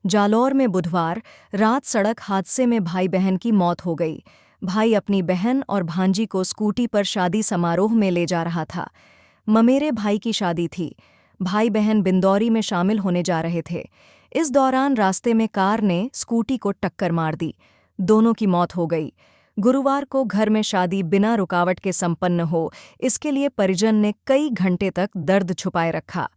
जालौर में बुधवार रात सड़क हादसे में भाई बहन की मौत हो गई। भाई अपनी बहन और भांजी को स्कूटी पर शादी समारोह में ले जा रहा था। ममेरे भाई की शादी थी। भाई बहन बिंदौरी में शामिल होने जा रहे थे। इस दौरान रास्ते में कार ने स्कूटी को टक्कर मार दी। दोनों की मौत हो गई। गुरुवार को घर में शादी बिना रुकावट के संपन्न हो, इसके लिए परिजन ने कई घंटे तक दर्द छुपाए रखा।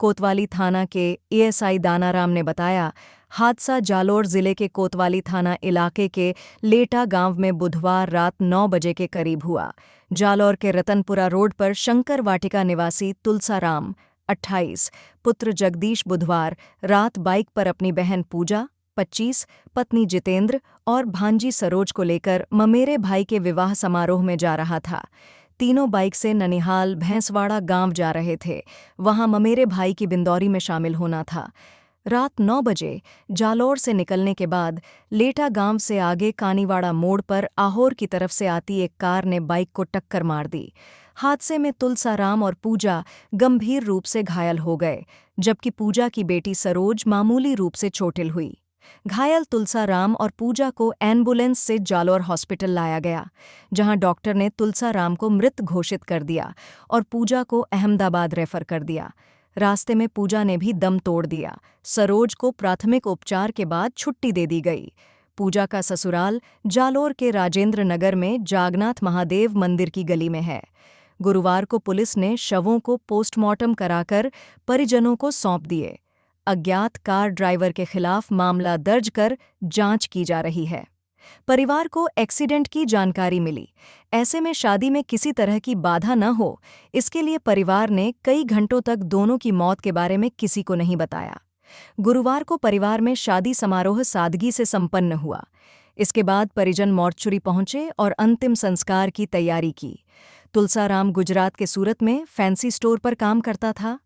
कोतवाली थाना के एएसआई दानाराम ने बताया, हादसा जालोर जिले के कोतवाली थाना इलाके के लेटा गांव में बुधवार रात 9 बजे के करीब हुआ। जालोर के रतनपुरा रोड पर शंकर वाटिका निवासी तुलसाराम 28 पुत्र जगदीश बुधवार रात बाइक पर अपनी बहन पूजा 25 पत्नी जितेंद्र और भांजी सरोज को लेकर ममेरे भाई के विवाह समारोह में जा रहा था। तीनों बाइक से ननिहाल भैंसवाड़ा गांव जा रहे थे। वहां ममेरे भाई की बिंदौरी में शामिल होना था। रात 9 बजे जालोर से निकलने के बाद लेटा गांव से आगे कानीवाड़ा मोड़ पर आहोर की तरफ से आती एक कार ने बाइक को टक्कर मार दी। हादसे में तुलसाराम और पूजा गंभीर रूप से घायल हो गए, जबकि पूजा की बेटी सरोज मामूली रूप से चोटिल हुई। घायल तुलसाराम और पूजा को एम्बुलेंस से जालोर हॉस्पिटल लाया गया, जहां डॉक्टर ने तुलसाराम को मृत घोषित कर दिया और पूजा को अहमदाबाद रेफर कर दिया। रास्ते में पूजा ने भी दम तोड़ दिया। सरोज को प्राथमिक उपचार के बाद छुट्टी दे दी गई। पूजा का ससुराल जालोर के राजेंद्र नगर में जागनाथ महादेव मंदिर की गली में है। गुरुवार को पुलिस ने शवों को पोस्टमार्टम कराकर परिजनों को सौंप दिए। अज्ञात कार ड्राइवर के खिलाफ मामला दर्ज कर जांच की जा रही है। परिवार को एक्सीडेंट की जानकारी मिली। ऐसे में शादी में किसी तरह की बाधा न हो, इसके लिए परिवार ने कई घंटों तक दोनों की मौत के बारे में किसी को नहीं बताया। गुरुवार को परिवार में शादी समारोह सादगी से संपन्न हुआ। इसके बाद परिजन मोर्चरी पहुंचे और अंतिम संस्कार की तैयारी की। तुलसाराम गुजरात के सूरत में फैंसी स्टोर पर काम करता था।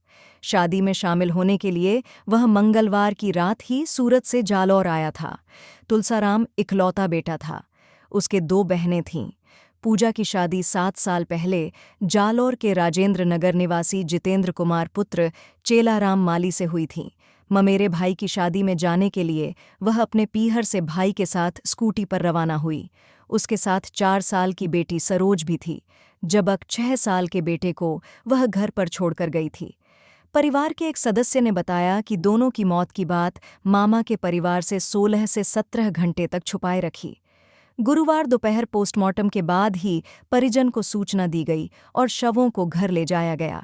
शादी में शामिल होने के लिए वह मंगलवार की रात ही सूरत से जालौर आया था। तुलसाराम इकलौता बेटा था। उसके 2 बहनें थीं। पूजा की शादी 7 साल पहले जालौर के राजेंद्र नगर निवासी जितेंद्र कुमार पुत्र चेलाराम माली से हुई थी। ममेरे भाई की शादी में जाने के लिए वह अपने पीहर से भाई के साथ स्कूटी पर रवाना हुई। उसके साथ 4 साल की बेटी सरोज भी थी, जबकि 6 साल के बेटे को वह घर पर छोड़कर गई थी। परिवार के एक सदस्य ने बताया कि दोनों की मौत की बात मामा के परिवार से 16 से 17 घंटे तक छुपाए रखी। गुरुवार दोपहर पोस्टमार्टम के बाद ही परिजन को सूचना दी गई और शवों को घर ले जाया गया।